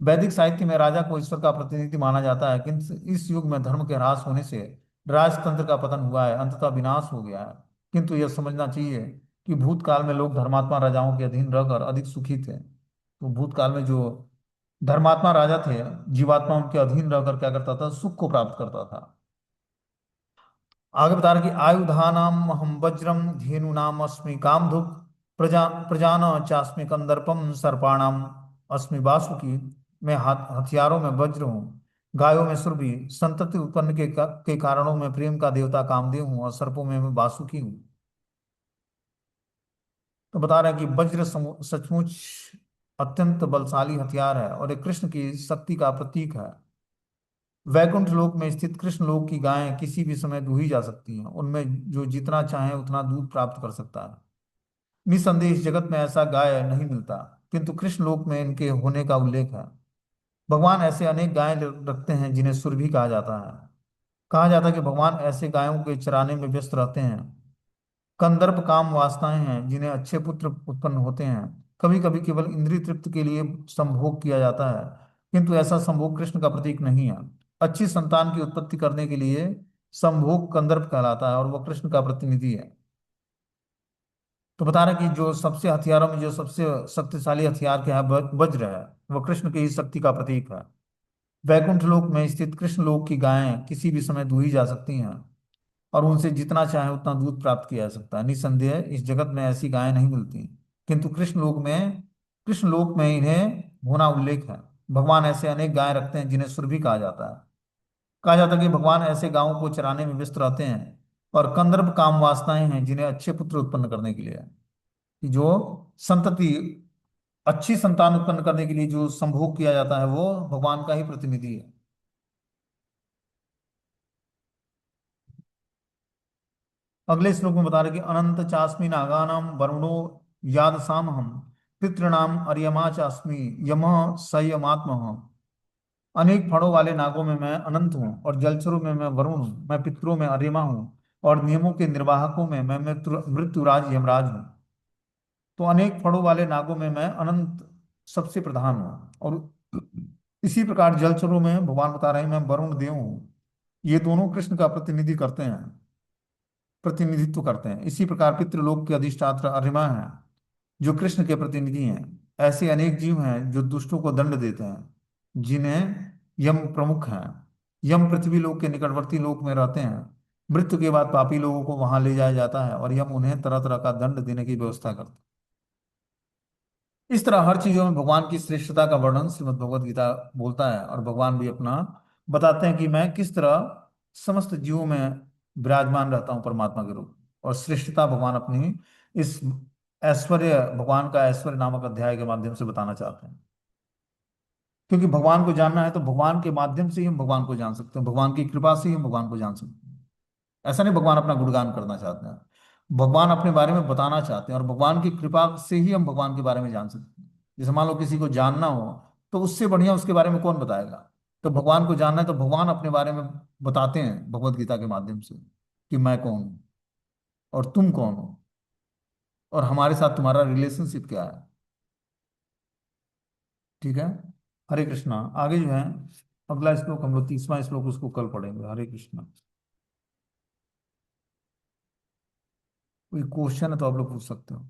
वैदिक साहित्य में राजा को ईश्वर का प्रतिनिधि माना जाता है, किंतु इस युग में धर्म के ह्रास होने से राजतंत्र का पतन हुआ है, अंततः विनाश हो गया है। किंतु यह समझना चाहिए कि भूतकाल में लोग धर्मात्मा राजाओं के अधीन रहकर अधिक सुखी थे। तो भूतकाल में जो धर्मात्मा राजा थे, जीवात्मा उनके अधीन रहकर क्या करता था, सुख को प्राप्त करता था। आगे बता रहे कि आयुधानाम हम वज्रम धेनुनाम अस्मि कामधुक् प्रजान चास्मि कंदर्पम सर्पाणाम अस्मि वासुकी। मैं हथियारों में वज्र हूँ, गायों में सुरभि, संतति उत्पन्न के कारणों में प्रेम का देवता कामदेव हूँ, और सर्पों में मैं वासुकी हूँ। तो बता रहे हैं कि वज्र सचमुच अत्यंत बलशाली हथियार है और एक कृष्ण की शक्ति का प्रतीक है। वैकुंठ लोक में स्थित कृष्ण लोक की गायें किसी भी समय दूही जा सकती हैं। उनमें जो जितना चाहे उतना दूध प्राप्त कर सकता है। निसंदेह इस जगत में ऐसा गाय नहीं मिलता, किंतु कृष्ण लोक में इनके होने का उल्लेख है। भगवान ऐसे अनेक गायें रखते हैं जिन्हें सुरभि कहा जाता है। कहा जाता है कि भगवान ऐसे गायों के चराने में व्यस्त रहते हैं। कंदर्प काम वासनाएं हैं, जिन्हें अच्छे पुत्र उत्पन्न होते हैं। कभी कभी केवल इंद्रिय तृप्ति के लिए संभोग किया जाता है, किंतु ऐसा संभोग कृष्ण का प्रतीक नहीं है। अच्छी संतान की उत्पत्ति करने के लिए संभोग कंदर्प कहलाता है और वह कृष्ण का प्रतिनिधि है। तो बता रहे कि जो सबसे हथियारों में जो सबसे शक्तिशाली हथियार क्या है, वज्र है। वह कृष्ण की ही शक्ति का प्रतीक है। वैकुंठ लोक में स्थित कृष्ण लोक की गायें किसी भी समय दूही जा सकती हैं और उनसे जितना चाहे उतना दूध प्राप्त किया जा सकता है। निसंदेह इस जगत में ऐसी गायें नहीं मिलती, किंतु कृष्ण लोक में इन्हें होना उल्लेख है। भगवान ऐसे अनेक गायें रखते हैं जिन्हें सुरभि कहा जाता है। कहा जाता है कि भगवान ऐसे गायों को चराने में व्यस्त रहते हैं। और कंदर्प काम वासनाएं हैं, जिन्हें अच्छे पुत्र उत्पन्न करने के लिए है, कि जो संतति अच्छी संतान उत्पन्न करने के लिए जो संभोग किया जाता है वो भगवान का ही प्रतिनिधि है। अगले श्लोक में बता रहे कि अनंत चास्मि नागानाम वरुणो याद साम हम पितृणाम अर्यमा चास्मि यमः संयमात्म। अनेक फणों वाले नागों में मैं अनंत हूँ, और जलचरों में मैं वरुण हूँ, मैं पितरों में अर्यमा हूँ, और नियमों के निर्वाहकों में मैं मृत्युराज यमराज हूँ। तो अनेक फणों वाले नागों में मैं अनंत सबसे प्रधान हूँ। और इसी प्रकार जलचरों में भगवान बता रहे हैं मैं वरुण देव हूँ। ये दोनों कृष्ण का प्रतिनिधित्व करते हैं। इसी प्रकार पितृलोक के अधिष्ठात्र अर्यमा हैं, जो कृष्ण के प्रतिनिधि हैं। ऐसे अनेक जीव हैं जो दुष्टों को दंड देते हैं, जिन्हें यम प्रमुख हैं। यम पृथ्वी लोक के निकटवर्ती लोक में रहते हैं। मृत्यु के बाद पापी लोगों को वहां ले जाया जाता है, और यम उन्हें तरह तरह का दंड देने की व्यवस्था करता है। इस तरह हर चीजों में भगवान की श्रेष्ठता का वर्णन श्रीमद् भगवद गीता बोलता है, और भगवान भी अपना बताते हैं कि मैं किस तरह समस्त जीवों में विराजमान रहता हूँ परमात्मा के रूप में। और श्रेष्ठता भगवान अपनी इस ऐश्वर्य, भगवान का ऐश्वर्य नामक अध्याय के माध्यम से बताना चाहते हैं। क्योंकि भगवान को जानना है तो भगवान के माध्यम से ही हम भगवान को जान सकते हैं, भगवान की कृपा से ही हम भगवान को जान सकते हैं। ऐसा नहीं भगवान अपना गुणगान करना चाहते हैं, भगवान अपने बारे में बताना चाहते हैं, और भगवान की कृपा से ही हम भगवान के बारे में जान सकते हैं। जैसे मान लो किसी को जानना हो, तो उससे बढ़िया उसके बारे में कौन बताएगा। तो भगवान को जानना है तो भगवान अपने बारे में बताते हैं भगवत गीता के माध्यम से, कि मैं कौन हूँ और तुम कौन हो, और हमारे साथ तुम्हारा रिलेशनशिप क्या है। ठीक है। हरे कृष्णा। आगे जो है अगला श्लोक, हम लोग 30वां श्लोक उसको कल पढ़ेंगे। हरे कृष्णा। कोई क्वेश्चन है तो आप लोग पूछ सकते हो।